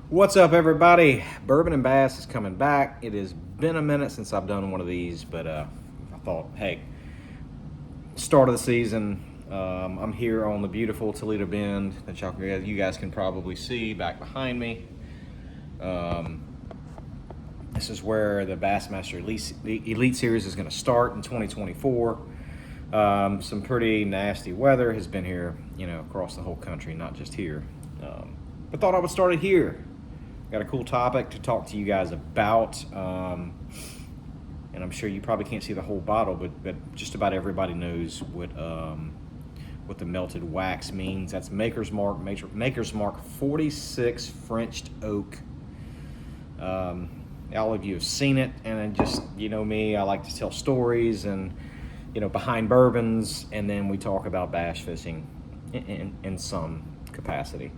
What's up, everybody? Bourbon and Bass is coming back. It has been a minute since I've done one of these, but I thought, hey, start of the season. I'm here on the beautiful Toledo Bend that you guys can probably see back behind me. This is where the Bassmaster Elite Series is going to start in 2024. Some pretty nasty weather has been here, across the whole country, not just here. But thought I would start it here. Got a cool topic to talk to you guys about, and I'm sure you probably can't see the whole bottle, but just about everybody knows what the melted wax means. That's Maker's Mark 46 Frenched Oak. All of you have seen it, and just me, I like to tell stories and behind bourbons, and then we talk about bass fishing in some capacity.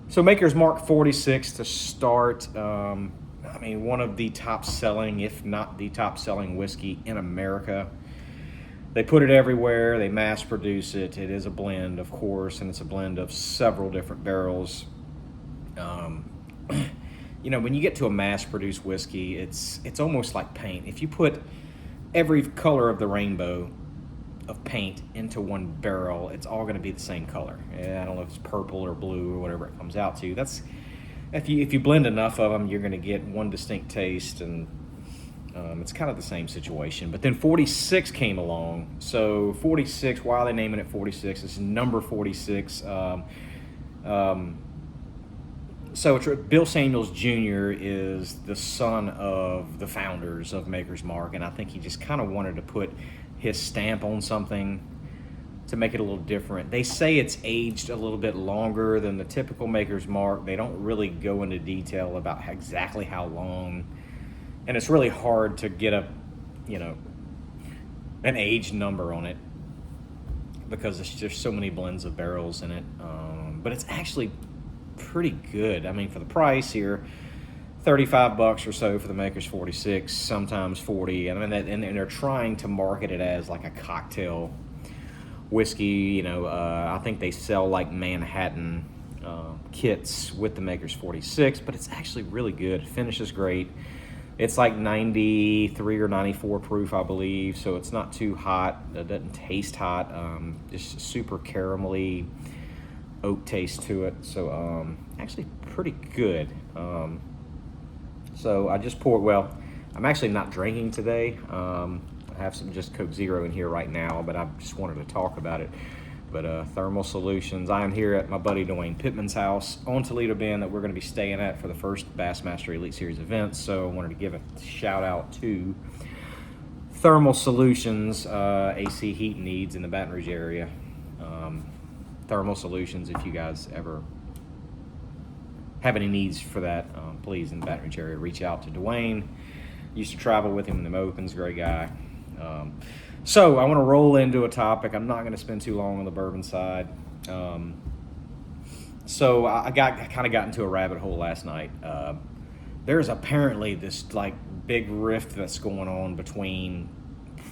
So Maker's Mark 46 to start. One of the top selling, if not the top selling whiskey in America. They put it everywhere. They mass produce it. It is a blend, of course, and it's a blend of several different barrels. When you get to a mass produced whiskey, it's almost like paint. If you put every color of the rainbow of paint into one barrel, it's all going to be the same color. I don't know if it's purple or blue or whatever it comes out to. That's if you blend enough of them, you're going to get one distinct taste, and it's kind of the same situation. But then 46 came along. So 46, why are they naming it 46? It's number 46. So Bill Samuels Jr. is the son of the founders of Maker's Mark, and I think he just kind of wanted to put his stamp on something to make it a little different. They say it's aged a little bit longer than the typical Maker's Mark. They don't really go into detail about exactly how long, and it's really hard to get an age number on it because there's so many blends of barrels in it. But it's actually pretty good. For the price here, $35 or so for the Maker's 46, sometimes 40. And they're trying to market it as like a cocktail whiskey. I think they sell like Manhattan kits with the Maker's 46, but it's actually really good. It finishes great. It's like 93 or 94 proof, I believe, so it's not too hot. It doesn't taste hot. Just super caramelly oak taste to it. So actually pretty good. So I just poured, I'm actually not drinking today. I have some just Coke Zero in here right now, but I just wanted to talk about it. But Thermal Solutions, I am here at my buddy Dwayne Pittman's house on Toledo Bend that we're going to be staying at for the first Bassmaster Elite Series event. So I wanted to give a shout out to Thermal Solutions, AC heat needs in the Baton Rouge area. Thermal Solutions, if you guys ever have any needs for that, please, in the Baton Rouge area, reach out to Dwayne. Used to travel with him in the Opens, great guy. So I want to roll into a topic. I'm not going to spend too long on the bourbon side. So I kind of got into a rabbit hole last night. There's apparently this like big rift that's going on between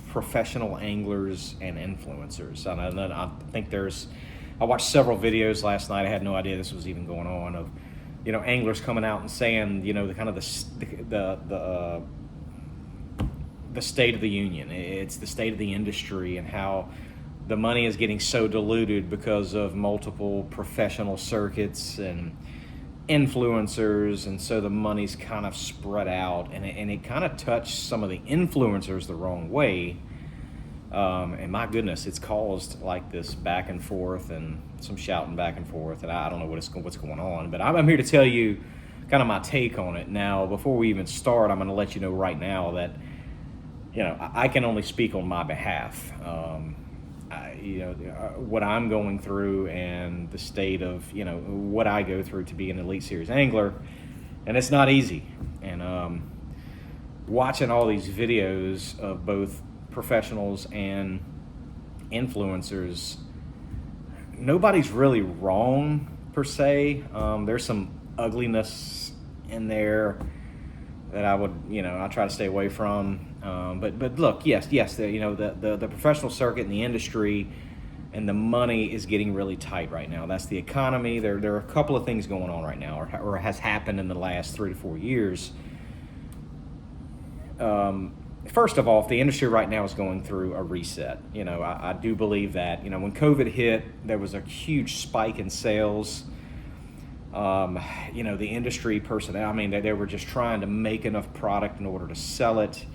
professional anglers and influencers. And I think I watched several videos last night. I had no idea this was even going on, of anglers coming out and saying the kind of the state of the union. It's the state of the industry and how the money is getting so diluted because of multiple professional circuits and influencers, and so the money's kind of spread out, and it kind of touched some of the influencers the wrong way. And my goodness, it's caused like this back and forth and some shouting back and forth, and I don't know what's going on, but I'm here to tell you kind of my take on it. Now, before we even start, I'm going to let you know right now that I can only speak on my behalf. What I'm going through and the state of what I go through to be an Elite Series angler, and it's not easy. And watching all these videos of both professionals and influencers, nobody's really wrong per se. There's some ugliness in there that I would, I try to stay away from. But look, yes, the professional circuit and the industry and the money is getting really tight right now. That's the economy. There are a couple of things going on right now, or has happened in the last 3 to 4 years. First of all, if the industry right now is going through a reset, I do believe that. When COVID hit, there was a huge spike in sales. The industry personnel, I mean, they were just trying to make enough product in order to sell it.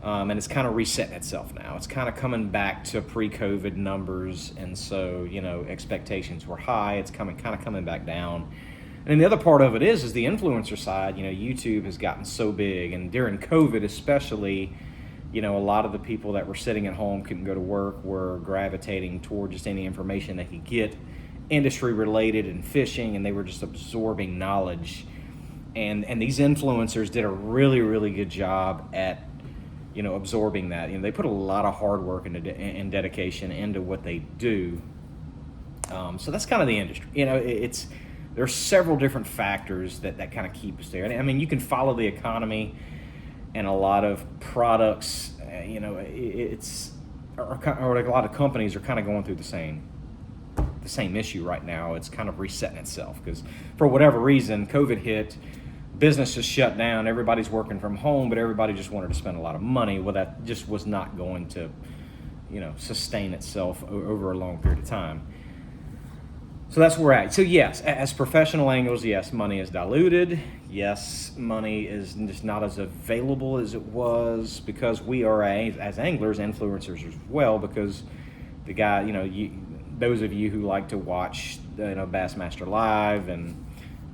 And it's kind of resetting itself now. It's kind of coming back to pre-COVID numbers, and so expectations were high. It's kind of coming back down. And then the other part of it is the influencer side. YouTube has gotten so big, and during COVID especially, a lot of the people that were sitting at home, couldn't go to work, were gravitating toward just any information they could get, industry related and fishing, and they were just absorbing knowledge. And these influencers did a really, really good job at absorbing that. They put a lot of hard work and dedication into what they do. So that's kind of the industry. There are several different factors that kind of keep us there. I mean, you can follow the economy, and a lot of products, or a lot of companies are kind of going through the same issue right now. It's kind of resetting itself because for whatever reason, COVID hit, businesses shut down, everybody's working from home, but everybody just wanted to spend a lot of money. Well, that just was not going to, sustain itself over a long period of time. So that's where we're at. So yes, as professional anglers, yes, money is diluted. Yes, money is just not as available as it was because we are, as anglers, influencers as well, because the guy, those of you who like to watch, Bassmaster Live and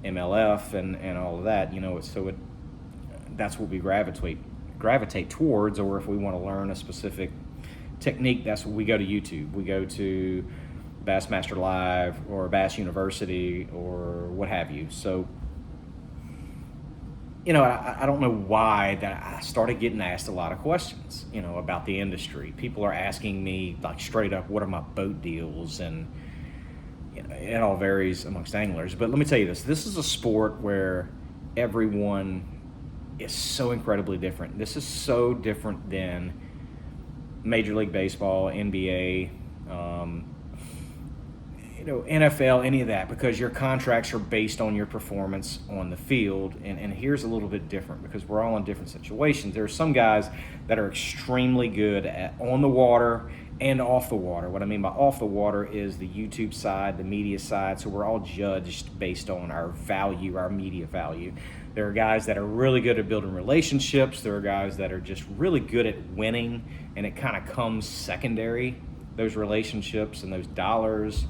MLF and all of that, that's what we gravitate towards. Or if we want to learn a specific technique, that's what we go to YouTube. We go to Bassmaster Live or Bass University or what have you. So, I don't know why that I started getting asked a lot of questions, about the industry. People are asking me like straight up, what are my boat deals? And it all varies amongst anglers. But let me tell you this is a sport where everyone is so incredibly different. This is so different than Major League Baseball, NBA, NFL, any of that, because your contracts are based on your performance on the field. And here's a little bit different because we're all in different situations. There are some guys that are extremely good at on the water and off the water. What I mean by off the water is the YouTube side, the media side. So we're all judged based on our value, our media value. There are guys that are really good at building relationships. There are guys that are just really good at winning, and it kind of comes secondary, those relationships and those dollars.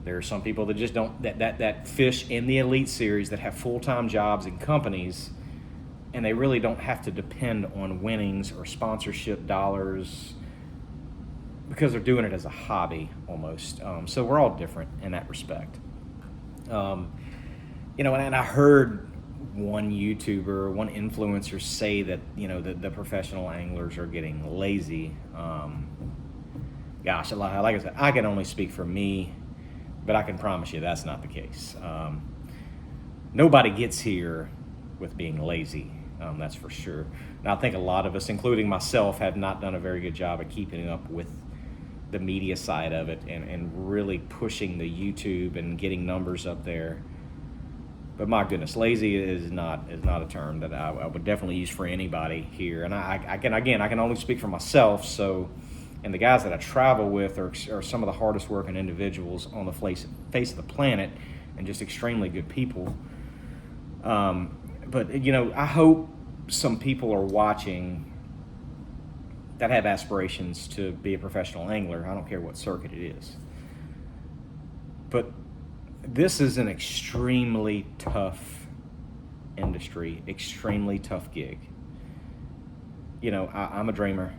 There are some people that just don't, that fish in the Elite Series that have full-time jobs in companies, and they really don't have to depend on winnings or sponsorship dollars because they're doing it as a hobby almost. So we're all different in that respect. And I heard one YouTuber, one influencer say that, the professional anglers are getting lazy. Gosh, like I said, I can only speak for me, but I can promise you that's not the case. Nobody gets here with being lazy, that's for sure. And I think a lot of us, including myself, have not done a very good job of keeping up with the media side of it and really pushing the YouTube and getting numbers up there. But my goodness, lazy is not a term that I would definitely use for anybody here. And I can only speak for myself. So, and the guys that I travel with are some of the hardest working individuals on the face of the planet, and just extremely good people. But I hope some people are watching that have aspirations to be a professional angler. I don't care what circuit it is. But this is an extremely tough industry, extremely tough gig. I'm a dreamer,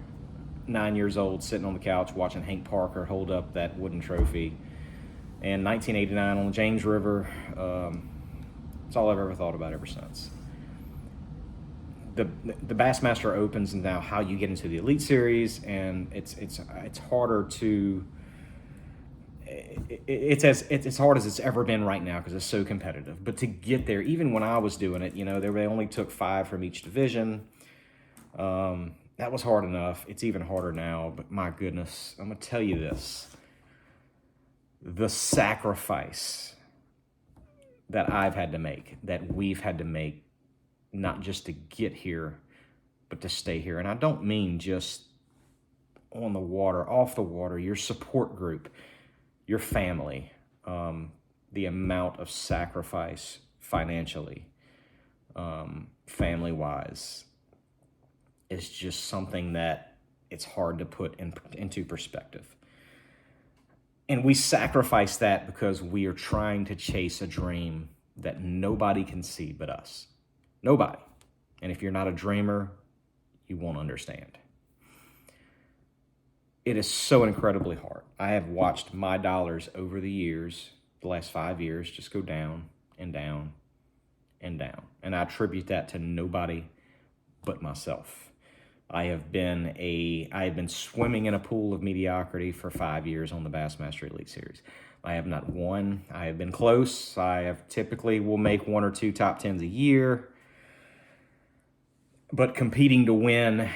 9 years old, sitting on the couch watching Hank Parker hold up that wooden trophy in 1989 on the James River. It's all I've ever thought about ever since. The Bassmaster Opens and now how you get into the Elite Series, and it's harder to. It's as hard as it's ever been right now because it's so competitive. But to get there, even when I was doing it, they only took 5 from each division. That was hard enough. It's even harder now. But my goodness, I'm gonna tell you this: the sacrifice that I've had to make, that we've had to make, not just to get here, but to stay here. And I don't mean just on the water, off the water, your support group, your family, the amount of sacrifice financially, family-wise, is just something that it's hard to put into perspective. And we sacrifice that because we are trying to chase a dream that nobody can see but us. Nobody. And if you're not a dreamer, you won't understand. It is so incredibly hard. I have watched my dollars over the years, the last 5 years, just go down and down and down. And I attribute that to nobody but myself. I have been swimming in a pool of mediocrity for 5 years on the Bassmaster Elite Series. I have not won. I have been close. I have typically will make 1 or 2 top 10s a year. But competing to win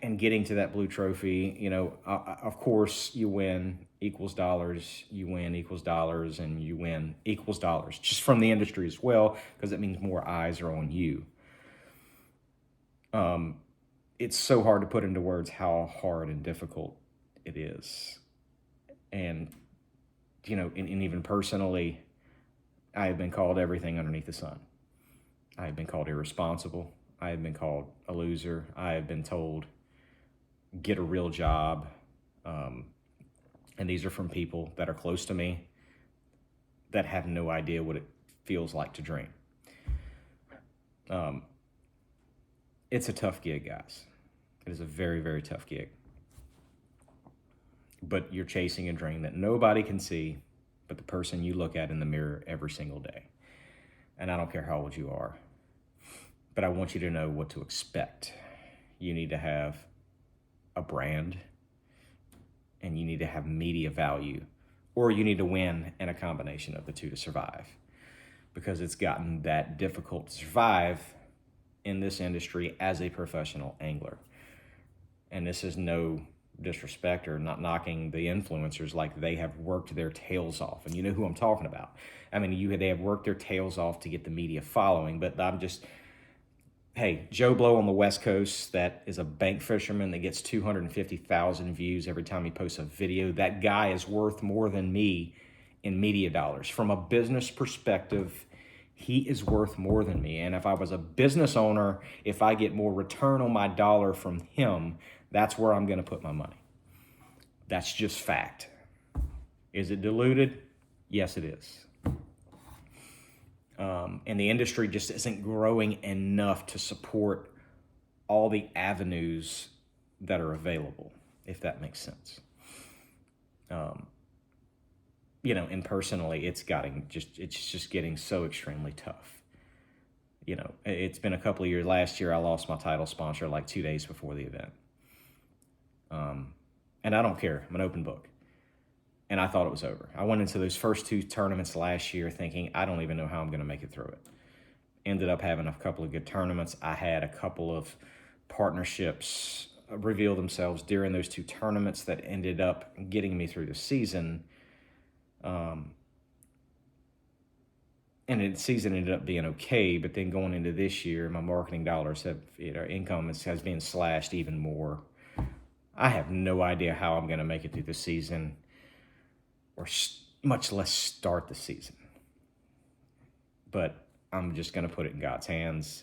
and getting to that blue trophy, of course, you win equals dollars, you win equals dollars, and you win equals dollars, just from the industry as well, because it means more eyes are on you. It's so hard to put into words how hard and difficult it is. And, and even personally, I have been called everything underneath the sun. I have been called irresponsible. I have been called a loser. I have been told, get a real job. And these are from people that are close to me that have no idea what it feels like to dream. It's a tough gig, guys. It is a very, very tough gig. But you're chasing a dream that nobody can see but the person you look at in the mirror every single day. And I don't care how old you are, but I want you to know what to expect. You need to have a brand, and you need to have media value, or you need to win, and a combination of the two to survive, because it's gotten that difficult to survive in this industry as a professional angler. And this is no disrespect or not knocking the influencers, like they have worked their tails off, and you know who I'm talking about. I mean, they have worked their tails off to get the media following, but hey, Joe Blow on the West Coast that is a bank fisherman that gets 250,000 views every time he posts a video. That guy is worth more than me in media dollars. From a business perspective, he is worth more than me. And if I was a business owner, if I get more return on my dollar from him, that's where I'm going to put my money. That's just fact. Is it diluted? Yes, it is. And the industry just isn't growing enough to support all the avenues that are available, if that makes sense. And personally, it's just getting so extremely tough. It's been a couple of years. Last year, I lost my title sponsor like 2 days before the event. And I don't care. I'm an open book. And I thought it was over. I went into those first 2 tournaments last year thinking, I don't even know how I'm going to make it through it. Ended up having a couple of good tournaments. I had a couple of partnerships reveal themselves during those 2 tournaments that ended up getting me through the season. And the season ended up being okay, but then going into this year, my marketing dollars income has been slashed even more. I have no idea how I'm going to make it through the season, or much less start the season. But I'm just going to put it in God's hands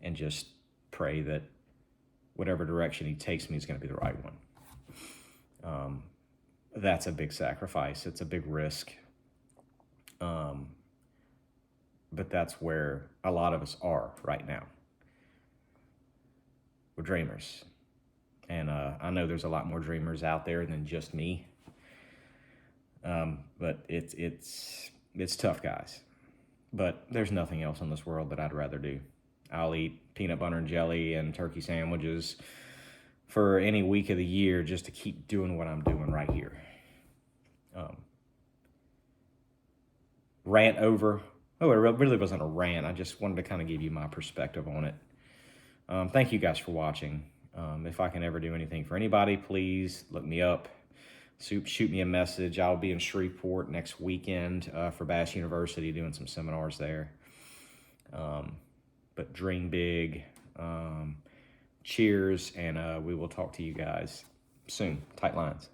and just pray that whatever direction he takes me is going to be the right one. That's a big sacrifice. It's a big risk. But that's where a lot of us are right now. We're dreamers. And I know there's a lot more dreamers out there than just me. But it's tough, guys. But there's nothing else in this world that I'd rather do. I'll eat peanut butter and jelly and turkey sandwiches for any week of the year just to keep doing what I'm doing right here. Rant over. Oh, it really wasn't a rant. I just wanted to kind of give you my perspective on it. Thank you guys for watching. If I can ever do anything for anybody, please look me up. shoot me a message. I'll be in Shreveport next weekend for Bass University doing some seminars there. But dream big. Cheers, and we will talk to you guys soon. Tight lines.